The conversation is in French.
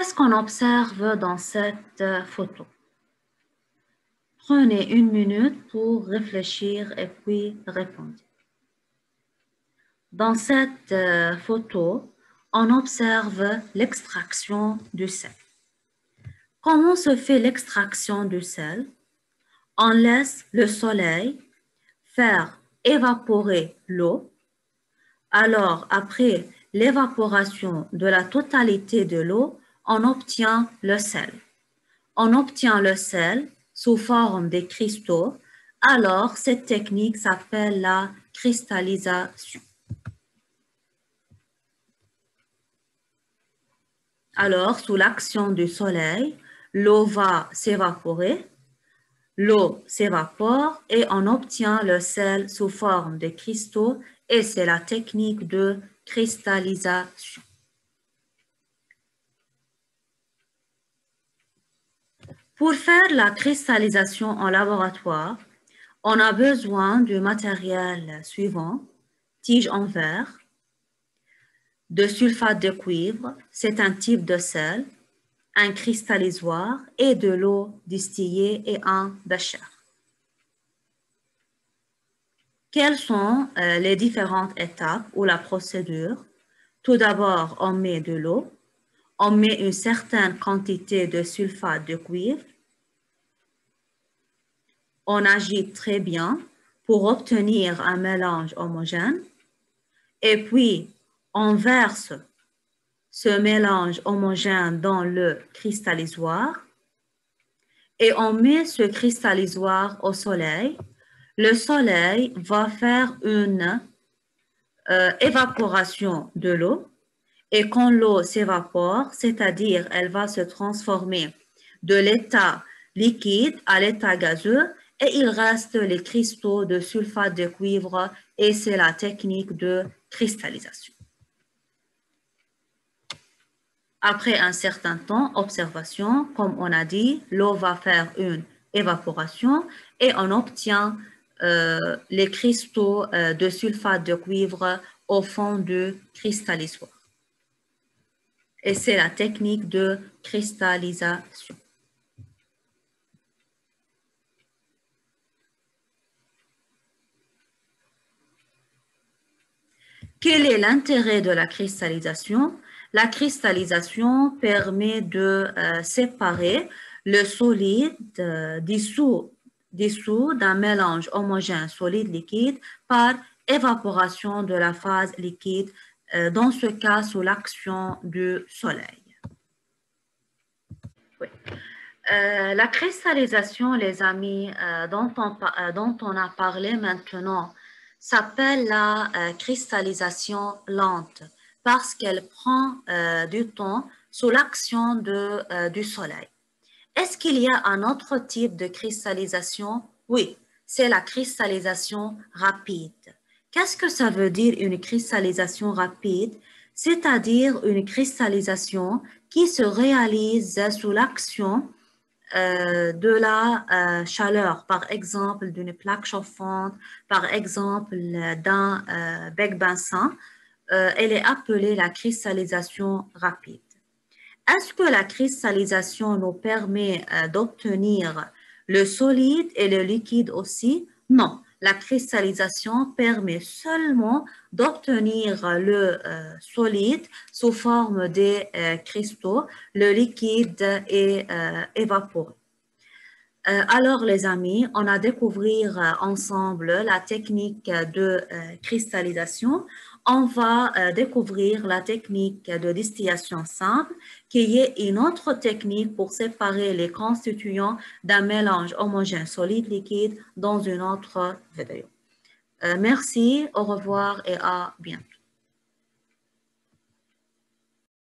Qu'est-ce qu'on observe dans cette photo? Prenez une minute pour réfléchir et puis répondre. Dans cette photo, on observe l'extraction du sel. Comment se fait l'extraction du sel? On laisse le soleil faire évaporer l'eau. Alors, après l'évaporation de la totalité de l'eau, on obtient le sel. On obtient le sel sous forme de cristaux. Alors, cette technique s'appelle la cristallisation. Alors, sous l'action du soleil, l'eau va s'évaporer, l'eau s'évapore et on obtient le sel sous forme de cristaux et c'est la technique de cristallisation. Pour faire la cristallisation en laboratoire, on a besoin du matériel suivant, tige en verre, de sulfate de cuivre, c'est un type de sel, un cristallisoire et de l'eau distillée et un bécher. Quelles sont les différentes étapes ou la procédure? Tout d'abord, on met de l'eau, on met une certaine quantité de sulfate de cuivre, on agite très bien pour obtenir un mélange homogène et puis on verse ce mélange homogène dans le cristallisoire et on met ce cristallisoire au soleil. Le soleil va faire une évaporation de l'eau et quand l'eau s'évapore, c'est-à-dire elle va se transformer de l'état liquide à l'état gazeux et il reste les cristaux de sulfate de cuivre et c'est la technique de cristallisation. Après un certain temps, observation, comme on a dit, l'eau va faire une évaporation et on obtient les cristaux de sulfate de cuivre au fond du cristallisoire. Et c'est la technique de cristallisation. Quel est l'intérêt de la cristallisation? La cristallisation permet de séparer le solide dissous d'un mélange homogène solide-liquide par évaporation de la phase liquide, dans ce cas sous l'action du soleil. Oui. La cristallisation, les amis, dont on a parlé maintenant, s'appelle la cristallisation lente parce qu'elle prend du temps sous l'action du soleil. Est-ce qu'il y a un autre type de cristallisation? Oui, c'est la cristallisation rapide. Qu'est-ce que ça veut dire une cristallisation rapide? C'est-à-dire une cristallisation qui se réalise sous l'action de la chaleur, par exemple d'une plaque chauffante, par exemple d'un bec-bassin, elle est appelée la cristallisation rapide. Est-ce que la cristallisation nous permet d'obtenir le solide et le liquide aussi? Non, la cristallisation permet seulement d'obtenir le solide sous forme de cristaux, le liquide est évaporé. Alors les amis, on a découvert ensemble la technique de cristallisation. On va découvrir la technique de distillation simple, qui est une autre technique pour séparer les constituants d'un mélange homogène solide-liquide dans une autre vidéo. Merci, au revoir et à bientôt.